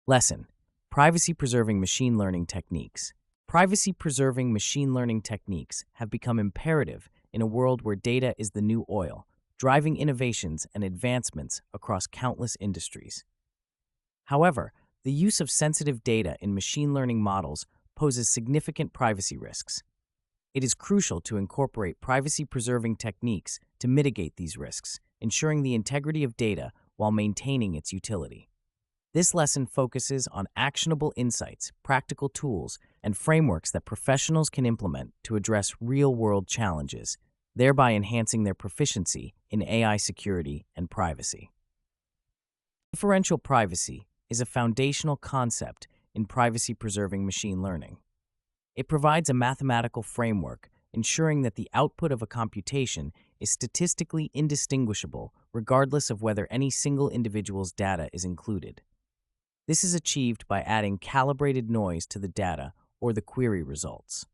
Lesson: Privacy-preserving machine learning techniques. Privacy-preserving machine learning techniques have become imperative in a world where data is the new oil, driving innovations and advancements across countless industries. However, the use of sensitive data in machine learning models poses significant privacy risks. It is crucial to incorporate privacy-preserving techniques to mitigate these risks, ensuring the integrity of data while maintaining its utility. This lesson focuses on actionable insights, practical tools, and frameworks that professionals can implement to address real-world challenges, thereby enhancing their proficiency in AI security and privacy. Differential privacy is a foundational concept in privacy-preserving machine learning. It provides a mathematical framework ensuring that the output of a computation is statistically indistinguishable regardless of whether any single individual's data is included. This is achieved by adding calibrated noise to the data or the query results.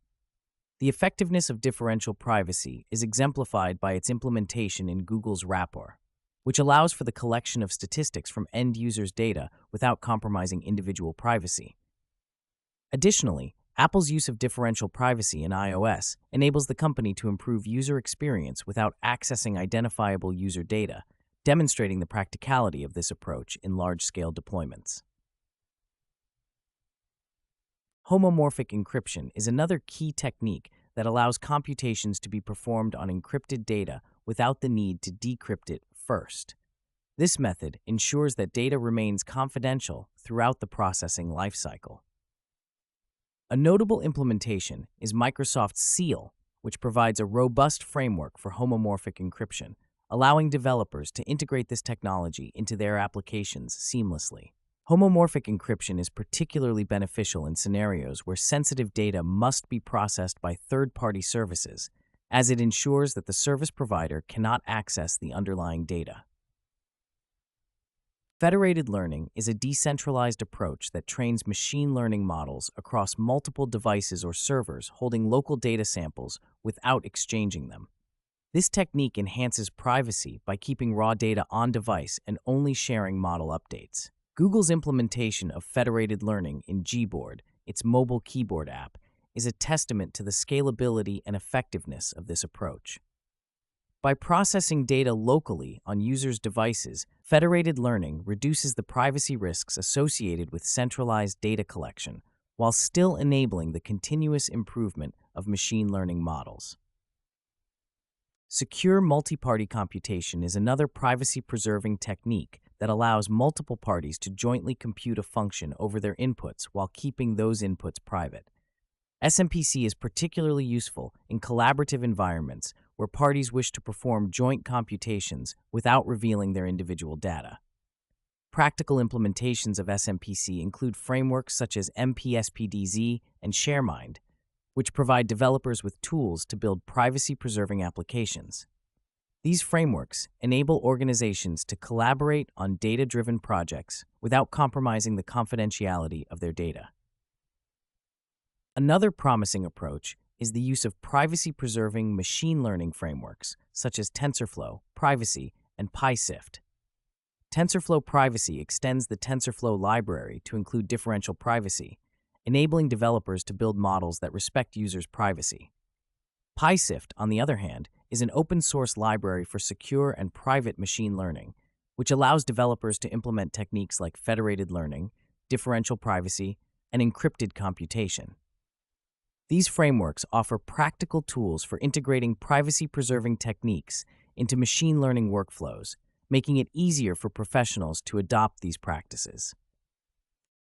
The effectiveness of differential privacy is exemplified by its implementation in Google's RAPPOR, which allows for the collection of statistics from end users' data without compromising individual privacy. Additionally, Apple's use of differential privacy in iOS enables the company to improve user experience without accessing identifiable user data, demonstrating the practicality of this approach in large-scale deployments. Homomorphic encryption is another key technique that allows computations to be performed on encrypted data without the need to decrypt it first. This method ensures that data remains confidential throughout the processing lifecycle. A notable implementation is Microsoft's Seal, which provides a robust framework for homomorphic encryption, allowing developers to integrate this technology into their applications seamlessly. Homomorphic encryption is particularly beneficial in scenarios where sensitive data must be processed by third-party services, as it ensures that the service provider cannot access the underlying data. Federated learning is a decentralized approach that trains machine learning models across multiple devices or servers holding local data samples without exchanging them. This technique enhances privacy by keeping raw data on device and only sharing model updates. Google's implementation of federated learning in Gboard, its mobile keyboard app, is a testament to the scalability and effectiveness of this approach. By processing data locally on users' devices, federated learning reduces the privacy risks associated with centralized data collection, while still enabling the continuous improvement of machine learning models. Secure multi-party computation is another privacy-preserving technique that allows multiple parties to jointly compute a function over their inputs while keeping those inputs private. SMPC is particularly useful in collaborative environments where parties wish to perform joint computations without revealing their individual data. Practical implementations of SMPC include frameworks such as MPSPDZ and ShareMind, which provide developers with tools to build privacy-preserving applications. These frameworks enable organizations to collaborate on data-driven projects without compromising the confidentiality of their data. Another promising approach is the use of privacy-preserving machine learning frameworks such as TensorFlow, Privacy, and PySift. TensorFlow Privacy extends the TensorFlow library to include differential privacy, enabling developers to build models that respect users' privacy. PySift, on the other hand, is an open-source library for secure and private machine learning, which allows developers to implement techniques like federated learning, differential privacy, and encrypted computation. These frameworks offer practical tools for integrating privacy-preserving techniques into machine learning workflows, making it easier for professionals to adopt these practices.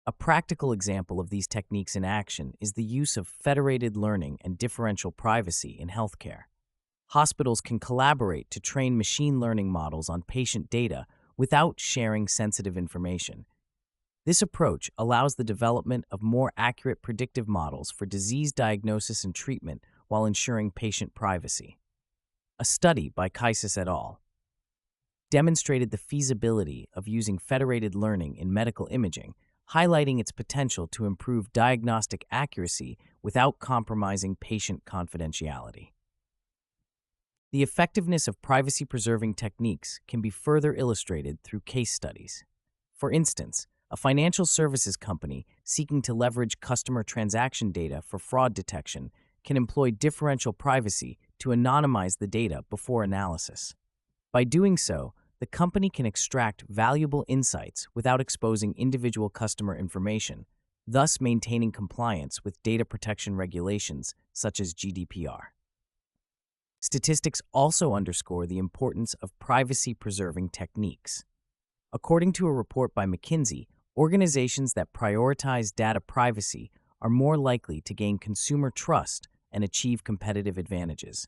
A practical example of these techniques in action is the use of federated learning and differential privacy in healthcare. Hospitals can collaborate to train machine learning models on patient data without sharing sensitive information. This approach allows the development of more accurate predictive models for disease diagnosis and treatment while ensuring patient privacy. A study by Kaisis et al. Demonstrated the feasibility of using federated learning in medical imaging, highlighting its potential to improve diagnostic accuracy without compromising patient confidentiality. The effectiveness of privacy-preserving techniques can be further illustrated through case studies. For instance, a financial services company seeking to leverage customer transaction data for fraud detection can employ differential privacy to anonymize the data before analysis. By doing so, the company can extract valuable insights without exposing individual customer information, thus maintaining compliance with data protection regulations such as GDPR. Statistics also underscore the importance of privacy-preserving techniques. According to a report by McKinsey, organizations that prioritize data privacy are more likely to gain consumer trust and achieve competitive advantages.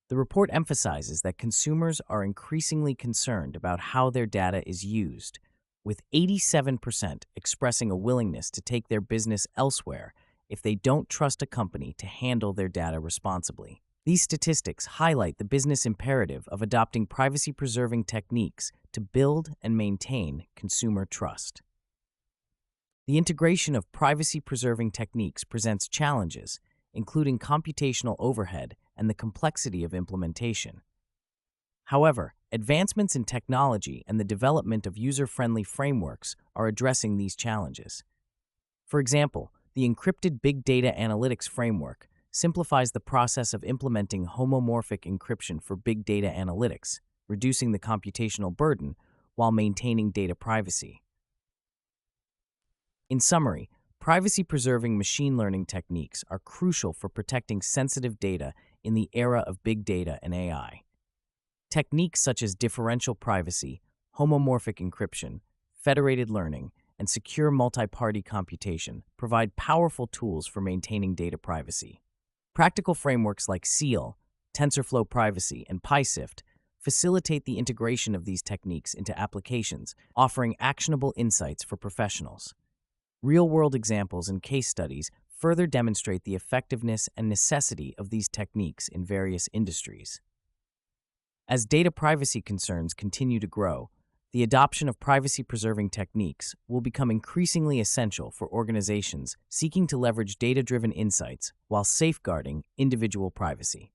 The report emphasizes that consumers are increasingly concerned about how their data is used, with 87% expressing a willingness to take their business elsewhere if they don't trust a company to handle their data responsibly. These statistics highlight the business imperative of adopting privacy-preserving techniques to build and maintain consumer trust. The integration of privacy-preserving techniques presents challenges, including computational overhead and the complexity of implementation. However, advancements in technology and the development of user-friendly frameworks are addressing these challenges. For example, the encrypted big data analytics framework simplifies the process of implementing homomorphic encryption for big data analytics, reducing the computational burden while maintaining data privacy. In summary, privacy-preserving machine learning techniques are crucial for protecting sensitive data in the era of big data and AI. Techniques such as differential privacy, homomorphic encryption, federated learning, and secure multi-party computation provide powerful tools for maintaining data privacy. Practical frameworks like SEAL, TensorFlow Privacy, and PySift facilitate the integration of these techniques into applications, offering actionable insights for professionals. Real-world examples and case studies further demonstrate the effectiveness and necessity of these techniques in various industries. As data privacy concerns continue to grow, the adoption of privacy-preserving techniques will become increasingly essential for organizations seeking to leverage data-driven insights while safeguarding individual privacy.